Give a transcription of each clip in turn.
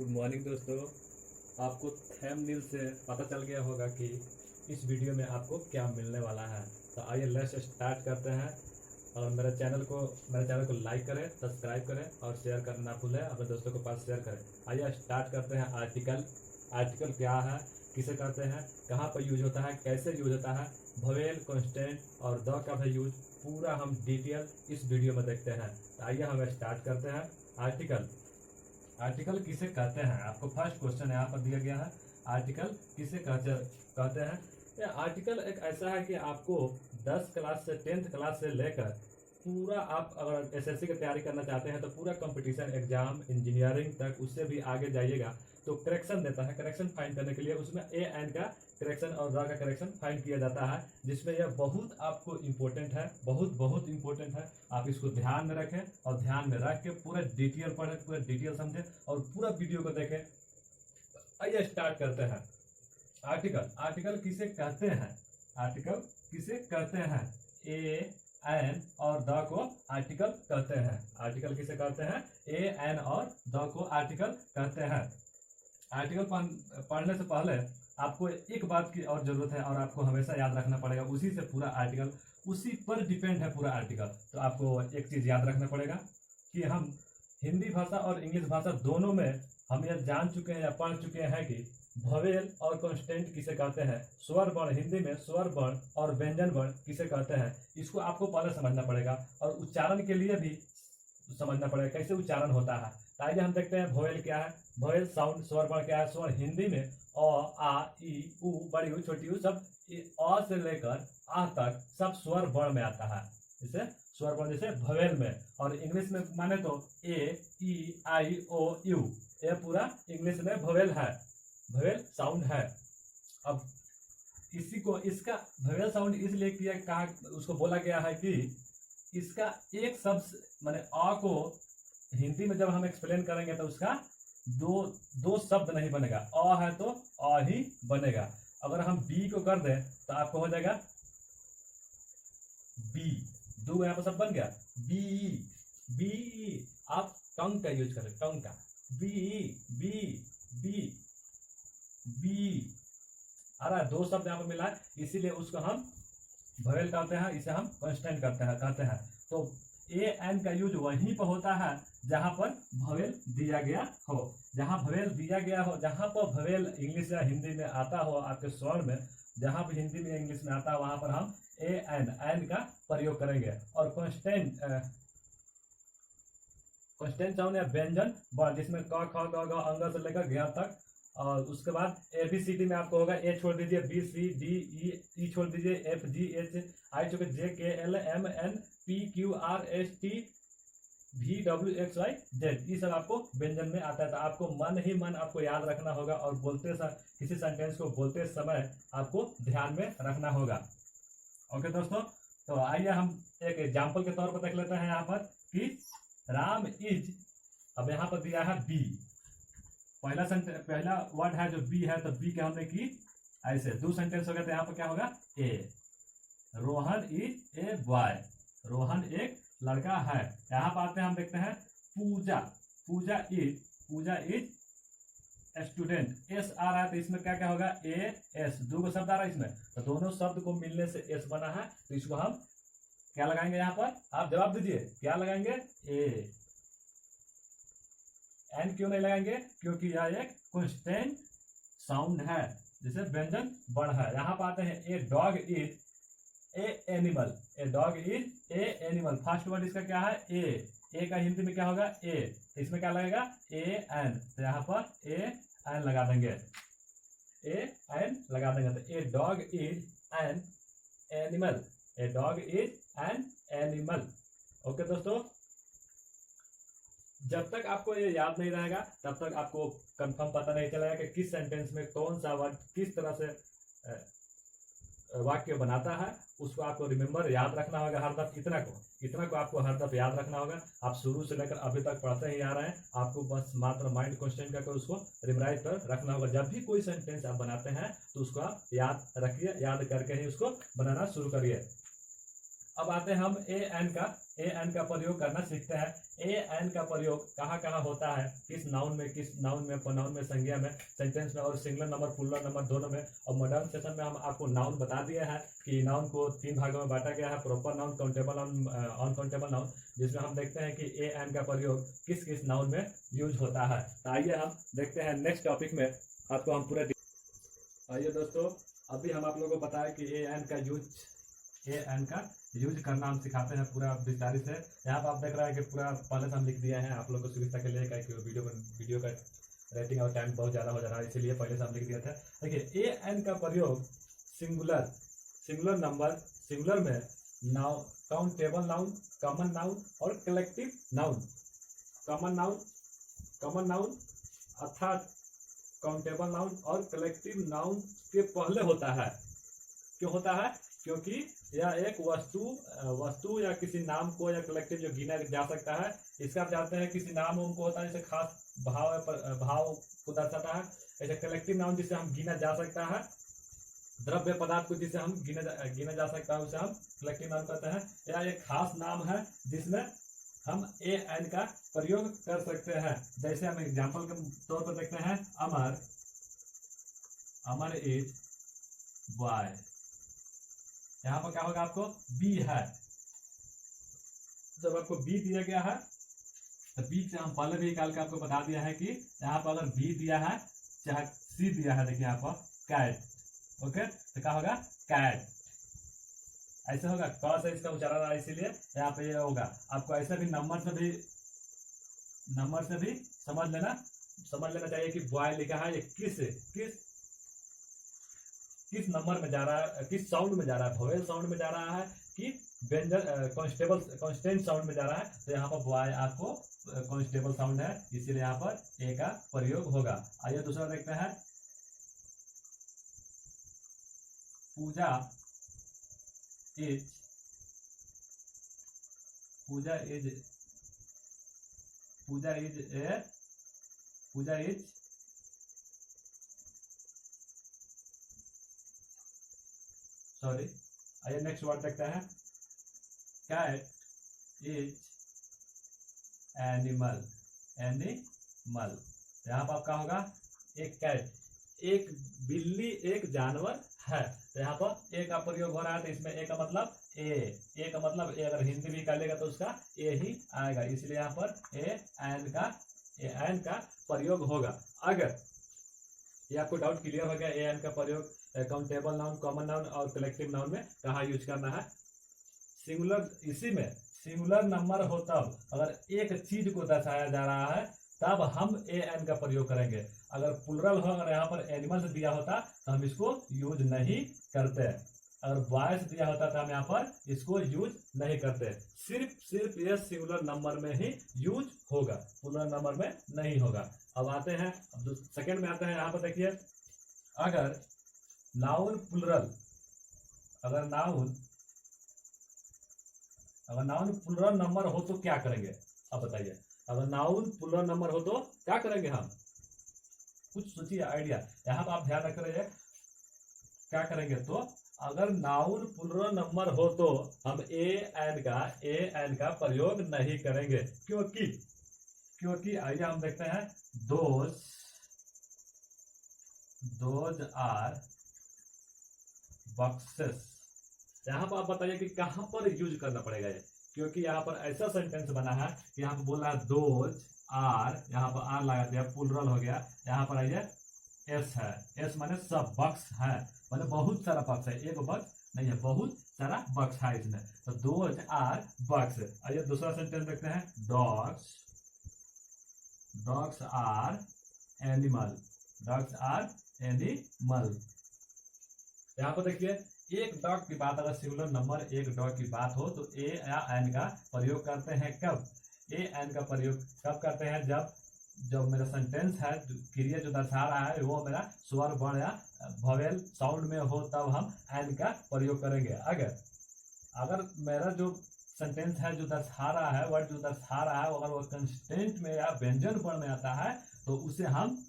Good morning दोस्तों। आपको thumbnail से पता चल गया होगा कि इस वीडियो में आपको क्या मिलने वाला है। तो आइए लेट्स स्टार्ट करते हैं। और मेरे चैनल को लाइक करें, सब्सक्राइब करें और शेयर करना ना भूलें, अपने दोस्तों के पास शेयर करें। आइए स्टार्ट करते हैं। आर्टिकल क्या है, किसे कहते हैं, कहाँ पर यूज होता है, कैसे यूज होता है, वोवेल, कांस्टेंट और द का भी यूज पूरा हम डिटेल इस वीडियो में देखते हैं। तो आइए हम स्टार्ट करते हैं। आर्टिकल किसे कहते हैं, आपको फर्स्ट क्वेश्चन यहाँ पर दिया गया है। आर्टिकल किसे कहते हैं। ये आर्टिकल एक ऐसा है कि आपको 10 क्लास से 10th क्लास से लेकर पूरा, आप अगर एसएससी की तैयारी करना चाहते हैं तो पूरा कंपटीशन एग्जाम इंजीनियरिंग तक, उससे भी आगे जाइएगा तो करेक्शन देता है। करेक्शन फाइंड करने के लिए उसमें ए एन का करेक्शन और द का करेक्शन फाइंड किया जाता है, जिसमें यह बहुत आपको इम्पोर्टेंट है, बहुत इम्पोर्टेंट है। आप इसको ध्यान में रखें और ध्यान में रख के पूरा डिटेल पढ़ें, पूरा डिटेल समझें और पूरा वीडियो को देखें। आइए स्टार्ट करते हैं। आर्टिकल किसे कहते हैं। आर्टिकल किसे कहते हैं। ए एन और द को आर्टिकल कहते हैं। आर्टिकल किसे कहते हैं। ए एन और द को आर्टिकल कहते हैं। आर्टिकल पढ़ने से पहले आपको एक बात की और जरूरत है और आपको हमेशा याद रखना पड़ेगा, उसी से पूरा आर्टिकल, उसी पर डिपेंड है पूरा आर्टिकल। तो आपको एक चीज याद रखना पड़ेगा कि हम हिंदी भाषा और इंग्लिश भाषा दोनों में हम यह जान चुके हैं या पढ़ चुके हैं कि वोवेल और कांस्टेंट किसे कहते हैं। स्वर वर्ण, हिंदी में स्वर वर्ण और व्यंजन वर्ण किसे कहते हैं, इसको आपको पहले समझना पड़ेगा और उच्चारण के लिए भी समझना पड़ेगा कैसे उच्चारण होता है। तो आइए हम देखते हैं वोवेल क्या है। वोवेल साउंड, स्वर वर्ण क्या है। स्वर हिंदी में अ, आ, ई, उ, बड़ी ऊ, छोटी ऊ, सब अ से लेकर आ तक सब स्वर वर्ण में आता है। जैसे स्वर वर्ण जैसे वोवेल में, और इंग्लिश में माने तो ए, ई, आई, ओ, यू, ये पूरा इंग्लिश में वोवेल है, वोवेल साउंड है। अब इसका वोवेल साउंड इसलिए किया, कहा, उसको बोला गया है कि इसका एक शब्द माने अ को हिंदी में जब हम एक्सप्लेन करेंगे तो उसका दो शब्द नहीं बनेगा। अ है तो अ ही बनेगा। अगर हम बी को कर दें तो आपको हो जाएगा बी, दो यहाँ पर सब बन गया बी। बी आप टंग का यूज करें, टंग का, बी बी बी बी आ रहा है, दो शब्द यहाँ पर मिला है, इसीलिए उसको हम वोवेल कहते हैं, इसे हम कांस्टेंट कहते हैं। तो ए एन का यूज वहीं पर होता है जहां पर वोवेल दिया गया हो, जहां वोवेल दिया गया हो, जहां पर वोवेल इंग्लिश या हिंदी में आता हो, आपके स्वर में जहां भी हिंदी में इंग्लिश में आता है वहां पर हम ए एन का प्रयोग करेंगे। और कांस्टेंट साउंड या व्यंजन वर्ण, जिसमें क ख ग घ अंग से लेकर ज्ञ तक, और उसके बाद एबीसीडी में आपको होगा ए छोड़ दीजिए, बी सी डी ई छोड़ दीजिए, एफ जी एच आई छोड़ J K L M N P Q R S T V W X Y Z, ये सब आपको व्यंजन में आता है। तो आपको मन ही मन आपको याद रखना होगा और किसी सेंटेंस को बोलते समय आपको ध्यान में रखना होगा। ओके दोस्तों, तो आइए हम एक एग्जाम्पल के तौर पर देख लेते हैं यहाँ पर कि राम इज, अब यहाँ पर दिया है बी, पहला वर्ड है जो बी है, तो बी के हमने की ऐसे दो सेंटेंस हो गए, तो यहाँ पर क्या होगा a. Rohan is a boy, Rohan एक लड़का है। यहाँ पर आते हैं, हम देखते हैं पूजा इज स्टूडेंट, एस आ रहा है तो इसमें क्या क्या होगा ए एस, दो को शब्द आ रहा है इसमें, तो दोनों शब्द को मिलने से एस बना है, तो इसको हम क्या लगाएंगे यहाँ पर, आप जवाब दीजिए, क्या लगाएंगे ए। एन क्यों नहीं लगाएंगे, क्योंकि यह एक कांस्टेंट साउंड है, जैसे व्यंजन वर्ण है। यहाँ पर आते हैं a dog is a animal, a dog is a animal, first word इसका क्या है ए का हिंदी में क्या होगा ए, तो इसमें क्या लगेगा ए एन, तो यहाँ पर ए एन लगा देंगे, तो a dog is an animal, a dog is an animal. Okay दोस्तों, जब तक आपको ये याद नहीं रहेगा तब तक आपको कंफर्म पता नहीं चलेगा कि किस सेंटेंस में कौन सा वर्ड किस तरह से वाक्य बनाता है। उसको आपको रिमेम्बर, याद रखना होगा हर दफ, इतना को आपको हर दफ याद रखना होगा। आप शुरू से लेकर अभी तक पढ़ते ही आ रहे हैं, आपको बस मात्र माइंड क्वेश्चन करके उसको रिमराइज पर रखना होगा। जब भी कोई सेंटेंस आप बनाते हैं तो उसको आप याद रखिए, याद करके ही उसको बनाना शुरू करिए। अब आते हैं हम ए एन का प्रयोग करना सीखते हैं। ए एन का प्रयोग कहाँ कहाँ होता है, किस नाउन में, प्रोनाउन में, संज्ञा में, सेंटेंस में और सिंगुलर नंबर प्लूरल नंबर दोनों में। और मॉडर्न सेशन में हम आपको नाउन बता दिए हैं कि नाउन को 3 भागों में बांटा गया है, proper noun, countable noun, uncountable noun, जिसमें हम देखते हैं कि ए एन का प्रयोग किस किस नाउन में यूज होता है। तो आइए हम देखते हैं नेक्स्ट टॉपिक में, आपको हम पूरा। आइए दोस्तों, अभी हम आप लोगों को बताया कि ए एन का यूज करना हम सिखाते हैं पूरा विस्तारित से। यहाँ पर आप देख रहे हैं कि पूरा पहले से हम लिख दिए हैं आप लोगों को सुविधा के लिए, कि वीडियो का रेटिंग और टाइम बहुत ज़्यादा हो जा रहा है, इसीलिए पहले से हम लिख दिए थे। देखिए ए एन का प्रयोग सिंगुलर नंबर, सिंगुलर में noun, countable noun, common noun और कलेक्टिव नाउन। कॉमन नाउन अर्थात काउंटेबल नाउन और कलेक्टिव नाउन के पहले होता है। क्यों होता है? क्योंकि यह एक वस्तु या किसी नाम को या कलेक्टिव जो गिना जा सकता है, इसका आप जानते हैं किसी नाम उनको होता है जैसे खास भाव को दर्शाता है। ऐसे कलेक्टिव नाउन जिसे हम गिना जा सकता है, द्रव्य पदार्थ को जिसे हम गिना जा सकता है, उसे हम कलेक्टिव नाउन कहते हैं। यह एक खास नाम है जिसमें हम ए एन का प्रयोग कर सकते हैं। जैसे हम एग्जाम्पल के तौर पर देखते हैं, अमर इज बॉय। यहाँ पर क्या होगा, आपको बी है। जब आपको बी दिया गया है तो बी से हम पहले भी निकाल के आपको बता दिया है कि यहाँ पर अगर बी दिया है चाहे सी दिया है, देखिए यहाँ पर कैट, ओके, तो क्या होगा, कैट। ऐसे होगा, क से इसका उच्चारण रहा, इसीलिए यहाँ पे ये होगा। आपको ऐसे भी नंबर से भी समझ लेना चाहिए कि बॉय लिखा है, ये किस नंबर में जा रहा है, किस साउंड में जा रहा है, वोवेल साउंड में जा रहा है कि व्यंजन कांस्टेंट साउंड में जा रहा है। तो यहाँ पर बॉय आपको कांस्टेबल साउंड है, इसीलिए यहाँ पर ए का प्रयोग होगा। आइए दूसरा देखते हैं, पूजा इज सॉरी, आइए नेक्स्ट वर्ड देखते हैं, कैट इज एनिमल। यहाँ पर आपका होगा एक कैट, एक बिल्ली एक जानवर है। तो यहाँ पर ए का प्रयोग हो रहा है, तो इसमें ए का मतलब ए का मतलब ए, अगर हिंदी भी निकालेगा तो उसका ए ही आएगा, इसलिए यहाँ पर ए एन का प्रयोग होगा। अगर ये आपको डाउट क्लियर हो गया, ए एन का प्रयोग काउंटेबल नाउन, कॉमन नाउन और कलेक्टिव नाउन में कहाँ यूज करना है। इसी में सिंगुलर नंबर हो तब, अगर एक चीज को दर्शाया जा रहा है तब हम ए एन का प्रयोग करेंगे। अगर प्लुरल हो, अगर यहाँ पर एनिमल्स दिया होता तो हम इसको यूज नहीं करते। अगर बॉयज दिया होता तो हम यहाँ पर इसको यूज नहीं करते। सिर्फ ये सिंगुलर नंबर में ही यूज होगा, प्लुरल नंबर में नहीं होगा। अब आते हैं, अब सेकंड में आते हैं। यहाँ पर देखिए, अगर नाउन प्लुरल, अगर नाउन प्लुरल नंबर हो तो क्या करेंगे, अब बताइए। अगर नाउन प्लुरल नंबर हो तो क्या करेंगे हम, कुछ सोचिए, आइडिया। यहाँ पर आप ध्यान रख रहे हैं क्या करेंगे। तो अगर नाउन प्लुरल नंबर हो तो हम ए एन का प्रयोग नहीं करेंगे। क्योंकि आइए हम देखते हैं, दोज आर बॉक्सेस। यहाँ पर आप बताइए कि कहाँ पर यूज करना पड़ेगा ये, क्योंकि यहाँ पर ऐसा सेंटेंस बना है कि यहाँ पर बोल रहा है दोज आर, यहाँ पर आर लगा दिया, प्लुरल हो गया। यहाँ पर आइए एस है, एस माने सब, बक्स है माने बहुत सारा बक्स है, एक बक्स नहीं है, बहुत सारा बक्स है इसमें। तो दोज आर बक्स। आइए दूसरा सेंटेंस देखते हैं, डॉग्स आर एनिमल। यहाँ पर देखिए, एक डॉग की बात, अगर सिंगुलर नंबर एक डॉग की बात हो तो ए या एन का प्रयोग करते हैं। कब ए एन का प्रयोग कब करते हैं, जब मेरा सेंटेंस है, क्रिया जो दर्शा रहा है वो मेरा स्वर वर्ण या वोवेल साउंड में हो, तब हम एन का प्रयोग करेंगे। अगर मेरा जो सेंटेंस है जो दर्शा रहा है, वर्ड जो दर्शा रहा है, अगर वो कंस्टेंट में या व्यंजन वर्ण में आता है तो उसे हम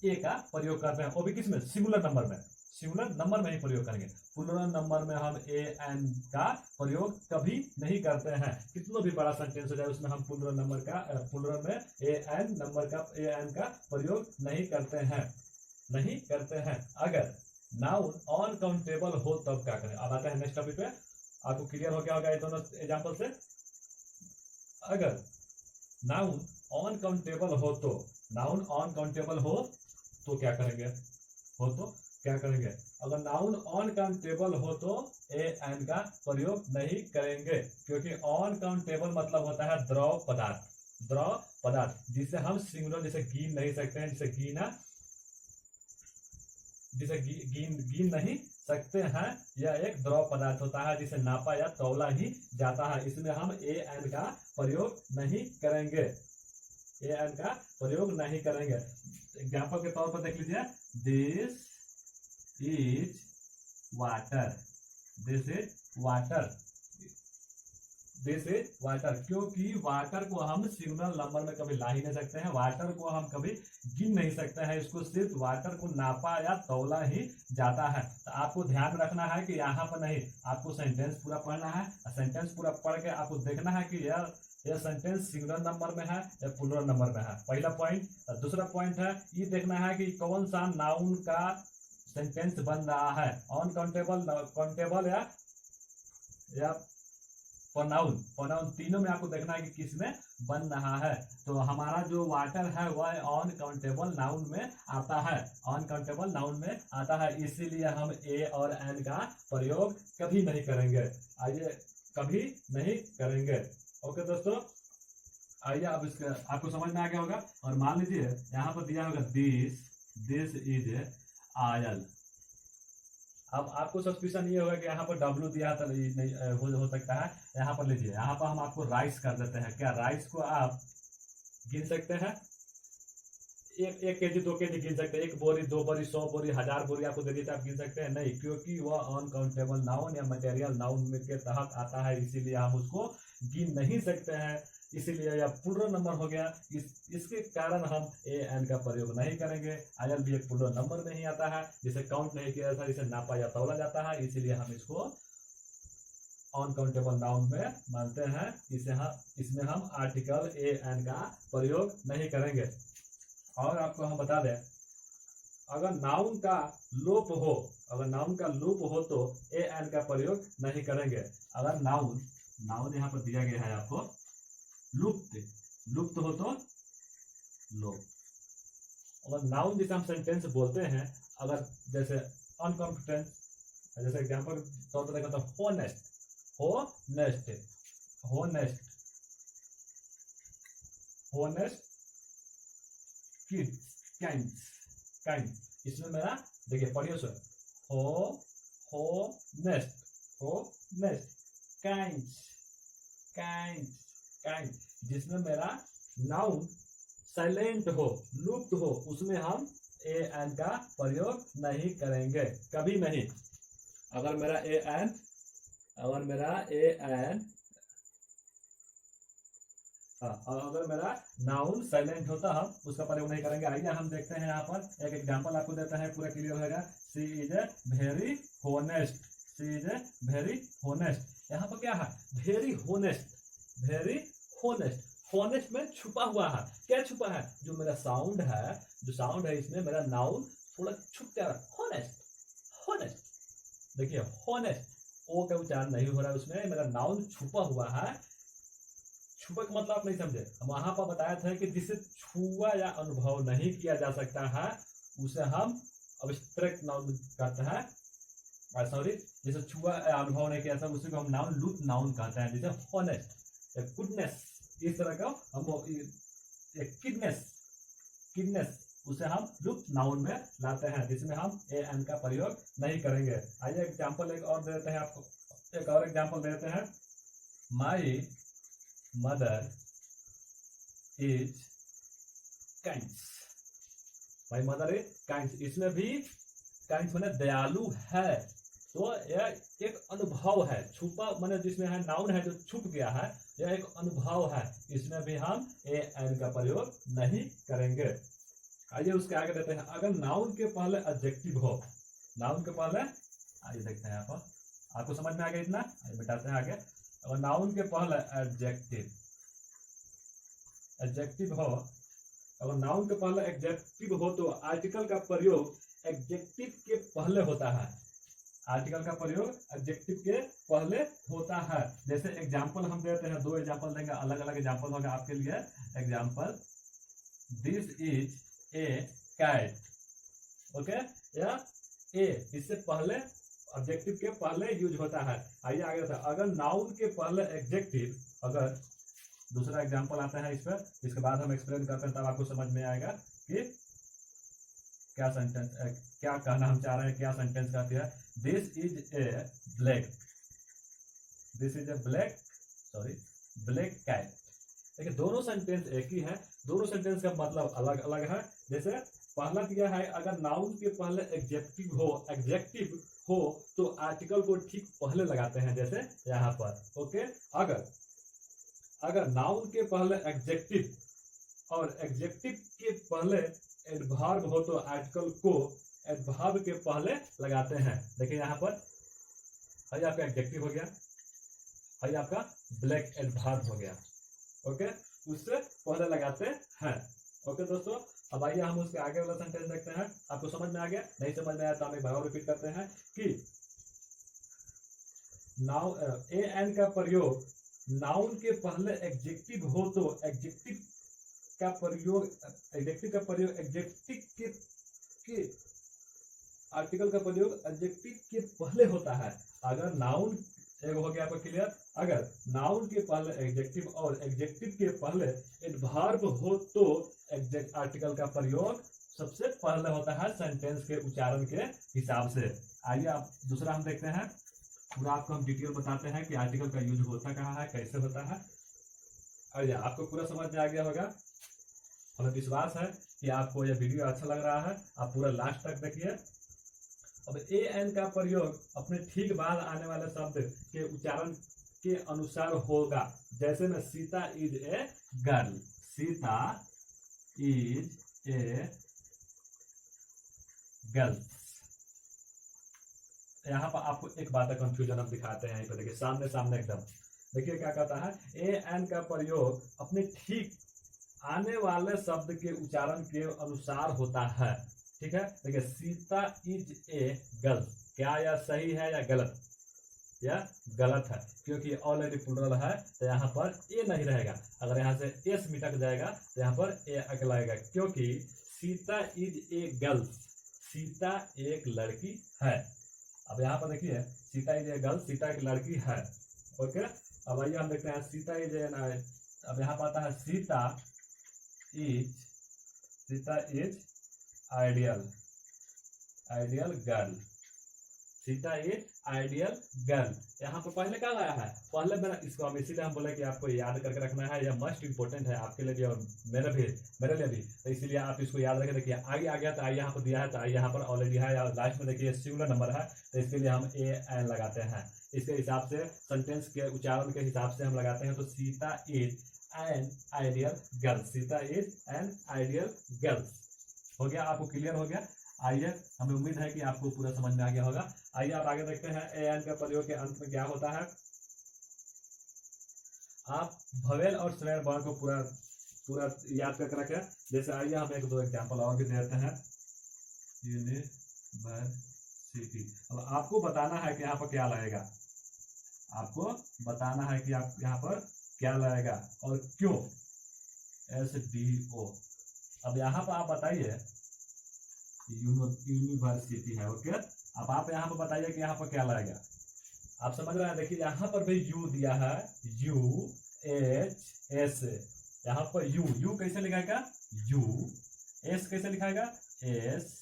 ए का प्रयोग करते हैं, वो भी किसमें, सिंगुलर नंबर में। सिंगुलर नंबर में ही प्रयोग करेंगे। प्लूरल नंबर में हम ए एन का प्रयोग कभी नहीं करते हैं। कितना भी बड़ा सेंटेंस हो जाए उसमें हम प्लूरल में ए एन का प्रयोग नहीं करते हैं। अगर नाउन अनकाउंटेबल हो तब क्या करें। अब आते हैं नेक्स्ट टॉपिक पे। आपको क्लियर हो गया होगा ये दोनों एग्जांपल से। अगर नाउन अनकाउंटेबल हो तो क्या करेंगे। अगर नाउन अनकाउंटेबल हो तो ए एन का प्रयोग नहीं करेंगे, क्योंकि अनकाउंटेबल मतलब होता है द्रव पदार्थ जिसे हम सिंगुलर जैसे गिन नहीं सकते हैं, जिसे गिन नहीं सकते हैं। यह एक द्रव पदार्थ होता है जिसे नापा या तौला ही जाता है। इसमें हम ए एन का प्रयोग नहीं करेंगे। एग्जाम्पल के तौर पर देख लीजिए, दिस इज वाटर, क्योंकि वाटर को हम सिंगुलर नंबर में कभी ला ही नहीं सकते हैं, वाटर को हम कभी गिन नहीं सकते हैं, इसको सिर्फ वाटर को नापा या तौला ही जाता है। तो आपको ध्यान रखना है कि यहाँ पर नहीं, आपको सेंटेंस पूरा पढ़ना है। सेंटेंस पूरा पढ़ के आपको देखना है कि यह सेंटेंस सिंगुलर नंबर में है या प्लूरल नंबर में है, पहला पॉइंट। दूसरा पॉइंट है ये देखना है कि कौन सा नाउन का सेंटेंस बन रहा है, काउंटेबल या प्रोनाउन तीनों में आपको देखना है कि किस में बन रहा है। तो हमारा जो वाटर है वह अनकाउंटेबल नाउन में आता है, इसीलिए हम ए और एन का प्रयोग कभी नहीं करेंगे। ओके दोस्तों, आइए अब इसका आपको समझ में आ गया होगा। और मान लीजिए यहाँ पर दिया होगा दिस इज आयल। अब आपको सस्पिशन ये होगा कि यहाँ पर डब्लू दिया तो नहीं हो सकता है। यहाँ पर लीजिए, यहाँ पर हम आपको राइस कर देते हैं। क्या राइस को आप गिन सकते हैं? 1 केजी 2 केजी गिन सकते हैं। 1 बोरी 2 बोरी 100 बोरी 1000 बोरी आपको दे दी तो आप गिन सकते हैं? नहीं, क्योंकि वह अनकाउंटेबल नाउन या मटेरियल नाउन के तहत आता है, इसीलिए हम उसको गिन नहीं सकते हैं। इसीलिए यह प्लूरल नंबर हो गया। इसके कारण हम ए एन का प्रयोग नहीं करेंगे। आयल भी एक प्लूरल नंबर में ही आता है, जिसे काउंट नहीं किया जाता, जिसे नापा या तौला जाता है, इसीलिए हम इसको अनकाउंटेबल नाउन में मानते हैं। इसमें हम आर्टिकल ए एन का प्रयोग नहीं करेंगे। और आपको हम बता दें, अगर नाउन का लोप हो तो ए एन का प्रयोग नहीं करेंगे। अगर नाउन यहाँ पर दिया गया है आपको, लुप्त हो तो लोप। अगर नाउन जैसे हम सेंटेंस बोलते हैं, अगर जैसे अनकॉम्पिटेंट, जैसे एग्जांपल तौर पर देखा तो होनेस्ट काइंड। इसमें मेरा देखिए पढ़िए सर, होनेस्ट काइंड, जिसमें मेरा नाउन साइलेंट हो, लुप्त हो, उसमें हम ए एन का प्रयोग नहीं करेंगे, कभी नहीं। अगर मेरा नाउन साइलेंट होता हम उसका प्रयोग नहीं करेंगे। आइए हम देखते हैं, यहाँ पर एक एग्जांपल आपको देते हैं, पूरा क्लियर होगा। She is very honest. यहाँ पर क्या है? वेरी होनेस्ट में छुपा हुआ है। क्या छुपा है? जो मेरा साउंड है इसमें मेरा नाउन थोड़ा छुप जा रहा है। होनेस्ट देखिए, होनेस्ट ओ का उच्चारण नहीं हो रहा है, उसमें मेरा नाउन छुपा हुआ है। छुपा का मतलब आप नहीं समझे। हम वहां पर बताया था कि जिसे छुआ या अनुभव नहीं किया जा सकता है उसे हम अब्स्ट्रैक्ट नाउन कहते हैं। जिसे छुआ या अनुभव नहीं किया, उसी को हम लुप्त नाउन कहते हैं। जैसे होनेस्ट, गुडनेस, इस तरह का हम किडनेस उसे हम लुप्त नाउन में लाते हैं, जिसमें हम ए एन का प्रयोग नहीं करेंगे। आइए एग्जांपल एक और देते हैं आपको, एक और एग्जांपल देते हैं। My mother is kind. इसमें भी काइंड माने दयालु है, तो यह एक अनुभव है। छुपा माने जिसमें है नाउन है जो छुप गया है, यह एक अनुभव है। इसमें भी हम ए एन का प्रयोग नहीं करेंगे। आइए उसके आगे देते हैं। अगर नाउन के पहले एडजेक्टिव हो, नाउन के पहले, आइए देखते हैं यहाँ पर, आपको समझ में आ गया इतना, आइए बताते हैं आगे। अगर नाउन के पहले एडजेक्टिव, एडजेक्टिव हो, अगर नाउन के पहले एडजेक्टिव हो तो आर्टिकल का प्रयोग एडजेक्टिव के पहले होता है। आर्टिकल का प्रयोग एडजेक्टिव के पहले होता है। जैसे एग्जाम्पल हम देते हैं, 2 एग्जाम्पल देंगे, अलग अलग एग्जाम्पल होगा आपके लिए। Example, this is a cat, okay, या ए इससे पहले ऑब्जेक्टिव के पहले यूज होता है। आइए आगे था, अगर नाउन के पहले एडजेक्टिव, अगर दूसरा एग्जांपल आता है इस पर, इसके बाद हम एक्सप्लेन करते हैं, तब आपको समझ में आएगा कि क्या सेंटेंस, क्या कहना हम चाह रहे हैं, क्या सेंटेंस कहती है। This is a black, this is a black, sorry, black cat. देखिए दोनों सेंटेंस एक ही है, दोनों सेंटेंस का मतलब अलग अलग है। जैसे पहला दिया है, अगर नाउन के पहले एडजेक्टिव हो तो आर्टिकल को ठीक पहले लगाते हैं, जैसे यहाँ पर, ओके। अगर नाउन के पहले एडजेक्टिव और एडजेक्टिव के पहले एडवर्ब हो तो आर्टिकल को एडवर्ब के पहले लगाते हैं। देखिए यहाँ पर है आपका एडजेक्टिव हो गया, है आपका ब्लैक एडवर्ब हो गया, ओके, उससे पहले लगाते हैं। ओके दोस्तों, अब आइए हम उसके आगे वाला सेंटेंस देखते हैं। आपको समझ में आ गया? नहीं समझ में आया तो हम एक बार और रिपीट करते हैं कि नाउन ए एन का प्रयोग नाउन के पहले एडजेक्टिव हो तो एडजेक्टिव का प्रयोग एडजेक्टिव के आर्टिकल का प्रयोग एडजेक्टिव के पहले होता है। अगर नाउन, एक हो गया आपको क्लियर, अगर नाउन के पहले एडजेक्टिव और एडजेक्टिव के पहले एडवर्ब हो तो आर्टिकल का प्रयोग सबसे पहले होता है सेंटेंस के उच्चारण के हिसाब से। आइए आप दूसरा हम देखते हैं, पूरा आपको हम डिटेल बताते हैं कि आर्टिकल का यूज होता कहाँ है, कैसे होता है। आइए, आपको पूरा समझ में आ गया होगा, हमें विश्वास है कि आपको यह वीडियो अच्छा लग रहा है। आप पूरा लास्ट तक देखिए। अब ए एन का प्रयोग अपने ठीक बाद आने वाले शब्द के उच्चारण के अनुसार होगा। जैसे में Sita is a girl, Sita is a girl. यहाँ पर आपको एक बात का कंफ्यूजन हम दिखाते हैं, यहीं पर देखिए, सामने सामने एकदम देखिए क्या कहता है। ए एन का प्रयोग अपने ठीक आने वाले शब्द के उच्चारण के अनुसार होता है, ठीक है। देखिए, सीता इज ए गर्ल, क्या यह सही है या गलत? यह गलत है, क्योंकि ऑलरेडी प्लूरल है तो यहाँ पर ए नहीं रहेगा। अगर यहाँ से एस मिटक जाएगा तो यहाँ पर ए अकेलाएगा, क्योंकि Sita is a girl, Sita एक लड़की है। अब यहाँ पर देखिए, Sita is a girl, Sita एक लड़की है, ओके। अब आइए हम देखते हैं, सीता इज ए, अब यहाँ पर आता है Sita is ideal, ideal girl, Sita is ideal girl. यहाँ पर पहले क्या आया है, पहले मेरा, इसको हम इसीलिए हम बोले कि आपको याद करके रखना है, यह मस्ट इंपोर्टेंट है आपके लिए भी और मेरे लिए भी, तो इसीलिए आप इसको याद रखें। देखिए आगे आ गया तो आई यहाँ पर दिया है, तो आई यहाँ पर ऑलरेडी है, और लास्ट में देखिए सिंगुलर नंबर है, तो इसके लिए हम ए एन लगाते हैं। इसके हिसाब से सेंटेंस के उच्चारण के हिसाब से हम लगाते हैं, तो Sita is an ideal girl, Sita is an ideal girl. हो गया, आपको क्लियर हो गया? आइए, हमें उम्मीद है कि आपको पूरा समझ में आ गया होगा। आइए आप आगे देखते हैं, ए एन का प्रयोग के अंत में क्या होता है। आप भवेल और स्वर वर्ण को पूरा याद करके रखें। जैसे आइए हम 1-2 एग्जाम्पल और भी देते हैं। यूनिवर्सिटी, अब आपको बताना है कि यहाँ पर क्या लगेगा, आपको बताना है कि आप यहाँ पर क्या लगेगा और क्यों। SDO, अब यहाँ पर आप बताइए, यूनिवर्सिटी है, ओके। अब आप यहाँ पर बताइए कि यहाँ पर क्या लगेगा, आप समझ रहे हैं? देखिए यहाँ पर भी यू दिया है, UHS, यहाँ पर यू कैसे लिखाएगा, एस कैसे लिखाएगा, SH,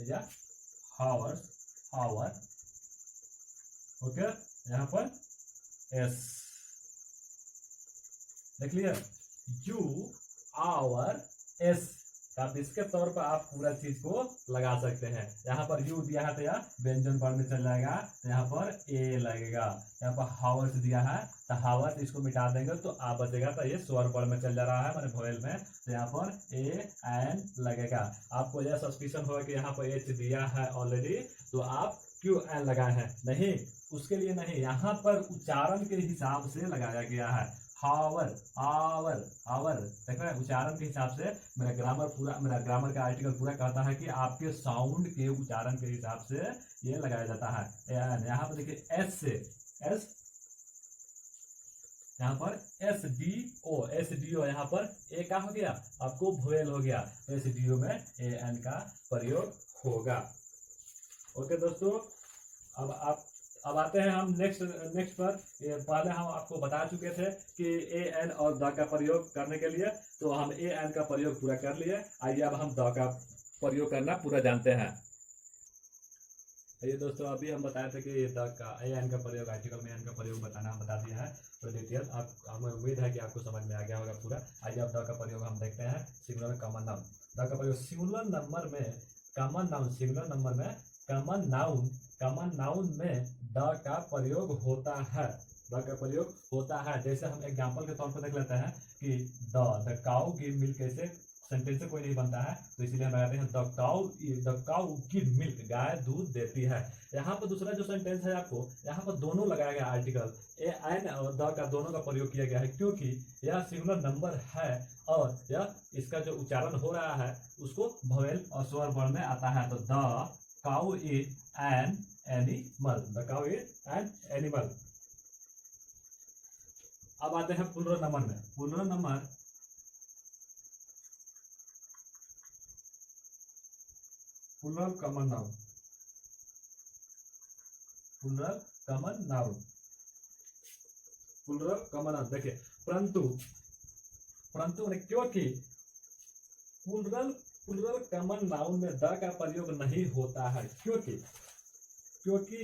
या हावर, ओके। यहाँ पर एस, देख लिया, यू आवर एस, तो आप इसके तौर पर आप पूरा चीज को लगा सकते हैं। यहाँ पर यू दिया है तो यह व्यंजन वर्ण में चल जाएगा, तो यहाँ पर ए लगेगा। यहाँ पर हावर्स दिया है तो हावर्स, इसको मिटा देंगे तो आ बचेगा, तो ये स्वर वर्ण में चल जा रहा है मैंने वोवेल में, तो यहाँ पर ए एन लगेगा। आपको यह सस्पिशन होगा कि यहाँ पर एच दिया है ऑलरेडी, तो आप क्यू एन लगाए हैं, नहीं, उसके लिए नहीं, यहाँ पर उच्चारण के हिसाब से लगाया गया है। हावर आवर आवर, देख रहे हैं, उच्चारण के हिसाब से मेरा ग्रामर का आर्टिकल पूरा कहता है कि आपके साउंड के उच्चारण के हिसाब से ये लगाया जाता है। यहाँ पर देखिए एस से एस, यहाँ पर एस डी ओ यहाँ पर ए का हो गया, आपको वोवेल हो गया, तो एस डी ओ में ए एन का प्रयोग होगा। ओके दोस्तों, अब आते हैं हम नेक्स्ट पर। पहले हम आपको बता चुके थे कि ए एन और द का प्रयोग करने के लिए, तो हम ए एन का प्रयोग पूरा कर लिए। आइए अब हम द का प्रयोग करना पूरा जानते हैं। ये दोस्तों अभी हम बताए थे कि द का ए एन का प्रयोग, आर्टिकल में एन का प्रयोग बताना हम बता दिया है, तो डिटेल आप, हमें उम्मीद है कि आपको समझ में आ गया होगा पूरा। आइए अब द का प्रयोग हम देखते हैं। सिंगुलर कॉमन नाउन, द का प्रयोग सिंगुलर नंबर में कॉमन नाउन, सिंगुलर नंबर में कॉमन नाउन में द का प्रयोग होता है, द का प्रयोग होता है। जैसे हम एग्जांपल के तौर पर देख लेते हैं कि द काउ गिव मिल्क, कैसे सेंटेंस से कोई नहीं बनता है, तो इसलिए हम लगाते हैं द काउ गिव मिल्क, गाय दूध देती है। यहाँ पर दूसरा जो सेंटेंस है आपको, यहाँ पर दोनों लगाया गया आर्टिकल, ए एन और द का दोनों का प्रयोग किया गया है, क्योंकि यह सिंगुलर नंबर है और यह इसका जो उच्चारण हो रहा है उसको वोवेल और स्वर वर्ण में आता है। तो the cow is an animal, the cow is an animal. अब आते हैं प्लूरल नंबर में। Plural number, plural common noun, plural common noun, plural common noun. देखिए परंतु क्योंकि प्लूरल कॉमन नाउन में द का प्रयोग नहीं होता है, क्योंकि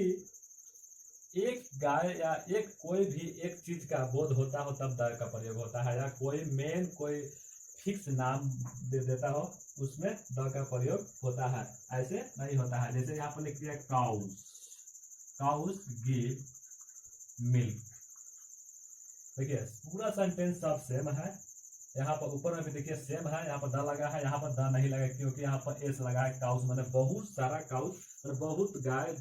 एक गाय या एक कोई भी एक चीज का बोध होता हो तब द का प्रयोग होता है, या कोई फिक्स नाम दे देता हो उसमें द का प्रयोग होता है, ऐसे नहीं होता है। जैसे यहाँ पर लिख दिया काउस गिव मिल्क, देखिए पूरा सेंटेंस सब सेम है। यहाँ पर ऊपर में भी देखिए सेम है, यहाँ पर द लगा है, यहाँ पर द नहीं लगा क्योंकि यहाँ पर एस लगा है। काउस मैंने बहुत सारा काउस, मैंने बहुत गाय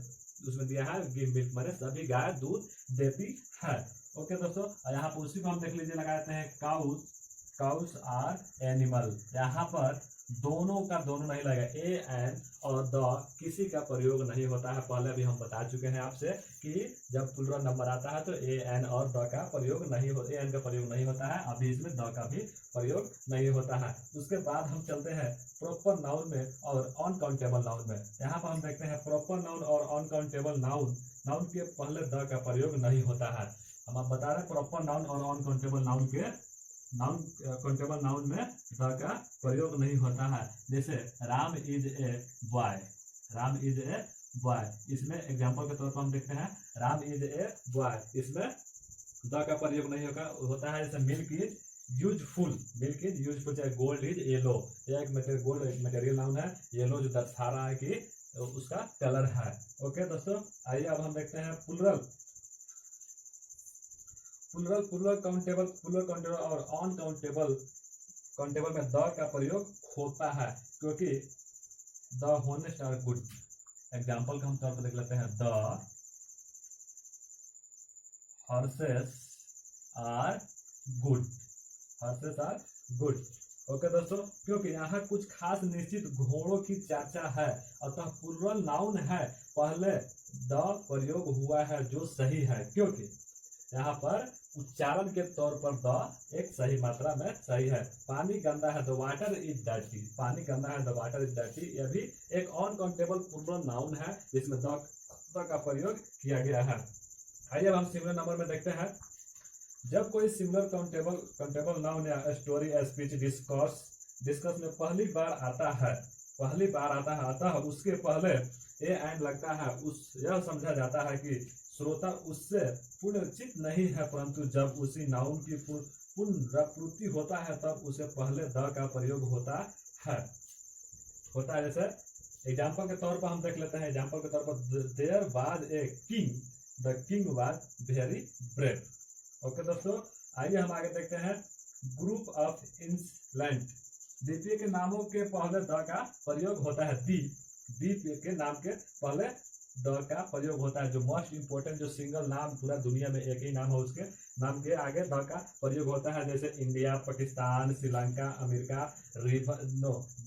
उसमें दिया है, गिव मिल्क मैंने सभी गाय दूध देती है। ओके दोस्तों, यहाँ पर उसी को हम देख लीजिए लगा देते हैं काउस आर एनिमल, यहाँ पर दोनों का दोनों नहीं लगा, ए एन और द किसी का प्रयोग नहीं होता है। पहले भी हम बता चुके हैं आपसे कि जब प्लूरल नंबर आता है तो ए एन और द का प्रयोग नहीं होता, ए एन का प्रयोग नहीं होता है, अभी इसमें द का भी प्रयोग नहीं होता है। उसके बाद हम चलते हैं प्रॉपर नाउन में और अनकाउंटेबल नाउन में। यहाँ पर हम देखते हैं प्रॉपर नाउन और अनकाउंटेबल नाउन के पहले द का प्रयोग नहीं होता है। हम आप बता रहे हैं प्रॉपर नाउन और अनकाउंटेबल नाउन के काउंटेबल नाउन में द का प्रयोग नहीं होता है। जैसे राम इज ए बॉय, इसमें एग्जांपल के तौर पर हम देखते हैं राम इज ए बॉय, इसमें द का प्रयोग नहीं होता है। जैसे मिल्क इज यूजफुल, चाहे गोल्ड इज येलो, यह एक गोल्ड एक मटेरियल नाउन है, येलो जो दर्शा रहा है कि उसका कलर है। ओके दोस्तों, आइए अब हम देखते हैं प्लूरल काउंटेबल और अनकाउंटेबल में द का प्रयोग होता है, क्योंकि the honest are good. Example का हम तौर पर देख लेते हैं, the horses are good. Okay दोस्तों, क्योंकि यहाँ कुछ खास निश्चित घोड़ों की चर्चा है, अतः प्लूरल नाउन है, पहले द प्रयोग हुआ है जो सही है, क्योंकि यहाँ पर उच्चारण के तौर पर द एक सही मात्रा में सही है। पानी गंदा है, द वाटर इज डर्टी, यह भी एक अनकाउंटेबल प्लूरल नाउन है जिसमें द का प्रयोग किया गया है। आइए अब हम सिंगुलर नंबर में देखते हैं। जब कोई सिंगुलर काउंटेबल नाउन या स्टोरी स्पीच डिस्कस में पहली बार आता है, अतः उसके पहले ए एंड लगता है, यह समझा जाता है कि श्रोता उससे पुनर्चित नहीं है, परंतु जब उसी नाउन की पुनरावृत्ति होता है तब उसे पहले द का प्रयोग होता है। होता है। जैसे एग्जाम्पल के तौर पर हम देख लेते हैं, एग्जाम्पल के तौर पर there was a king, the king was very brave. Okay दोस्तों, आइए हम आगे देखते हैं। ग्रुप ऑफ इंसलैंड, द्वीपीय के नामों के पहले द का प्रयोग होता है। द्वीप के नाम के पहले द का प्रयोग होता है। जो मोस्ट इंपोर्टेंट जो सिंगल नाम पूरा दुनिया में एक ही नाम है, उसके नाम के आगे द का प्रयोग होता है। जैसे इंडिया, पाकिस्तान, श्रीलंका, अमेरिका,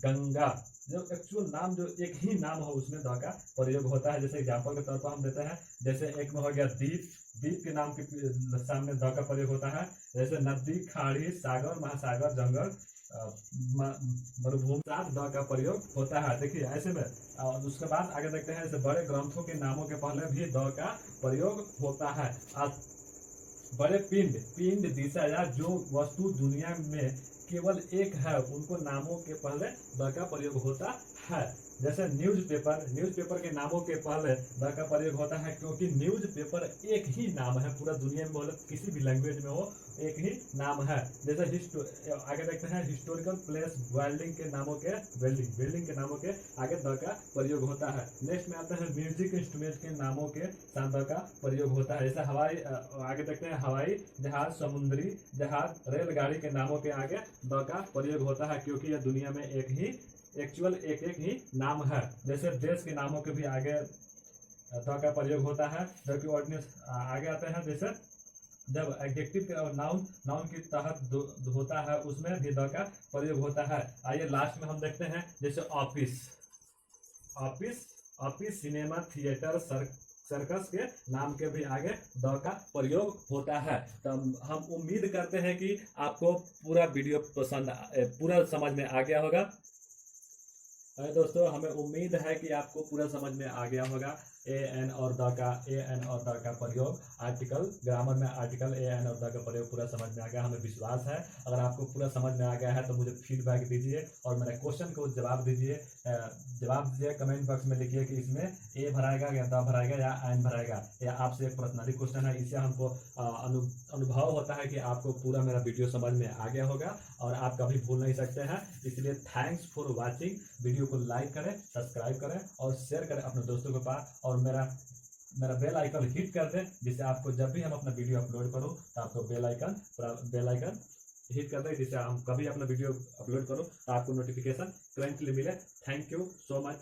गंगा, जो एक्चुअल नाम जो एक ही नाम हो उसमें द का प्रयोग होता है। जैसे एग्जाम्पल के तौर पर हम देते हैं, जैसे एक में हो गया द्वीप, द्वीप के नाम के सामने द का प्रयोग होता है। जैसे नदी, खाड़ी, सागर, महासागर, जंगल, मरुभूमि, साथ द का प्रयोग होता है। देखिए ऐसे में, और उसके बाद आगे देखते हैं, जैसे बड़े ग्रंथों के नामों के पहले भी द का प्रयोग होता है। बड़े पिंड दिशा या जो वस्तु दुनिया में केवल एक है, उनको नामों के पहले द का प्रयोग होता है। जैसे न्यूज़पेपर के नामों के पहले द का प्रयोग होता है, क्योंकि न्यूज़पेपर एक ही नाम है पूरा दुनिया में, मतलब किसी भी लैंग्वेज में हो एक ही नाम है। जैसे आगे देखते हैं, हिस्टोरिकल प्लेस बिल्डिंग के नामों के आगे द का प्रयोग होता है। नेक्स्ट में आता है म्यूजिक इंस्ट्रूमेंट के नामों के साथ द का प्रयोग होता है। जैसे आगे देखते हैं, हवाई जहाज, समुद्री जहाज, रेलगाड़ी के नामों के आगे द का प्रयोग होता है, क्योंकि यह दुनिया में एक ही नाम है। जैसे देश के नामों के भी आगे द का प्रयोग होता है। जबकि ऑर्डिनेंस आगे आते हैं, जैसे जब एडजेक्टिव और नाउन के तहत होता है, उसमें भी द का प्रयोग होता है। आइए लास्ट में हम देखते हैं, जैसे ऑफिस, सिनेमा, थिएटर, सर्कस के नाम के भी आगे द का प्रयोग होता है। तो हम उम्मीद करते हैं कि आपको पूरा वीडियो पूरा समझ में आ गया होगा। दोस्तों, हमें उम्मीद है कि आपको पूरा समझ में आ गया होगा। ए एन और द का प्रयोग, आर्टिकल ग्रामर में आर्टिकल ए एन और द का प्रयोग पूरा समझ में आ गया, हमें विश्वास है। अगर आपको पूरा समझ में आ गया है तो मुझे फीडबैक दीजिए और मेरे क्वेश्चन को जवाब दीजिए। कमेंट बॉक्स में लिखिए कि इसमें ए भराएगा या द भराएगा या एन भराएगा, या आपसे एक पर्सनली क्वेश्चन है। इससे हमको अनुभव होता है कि आपको पूरा मेरा वीडियो समझ में आ गया होगा और आप कभी भूल नहीं सकते हैं। इसलिए थैंक्स फॉर वॉचिंग। वीडियो को लाइक करें, सब्सक्राइब करें और शेयर करें अपने दोस्तों के पास, और मेरा बेल आइकन हिट कर दें, जिससे आपको जब भी हम अपना वीडियो अपलोड करूं तो आपको बेल आइकन हिट कर दें, जिससे हम कभी अपना वीडियो अपलोड करूं तो आपको नोटिफिकेशन करंटली मिले। Thank you so much.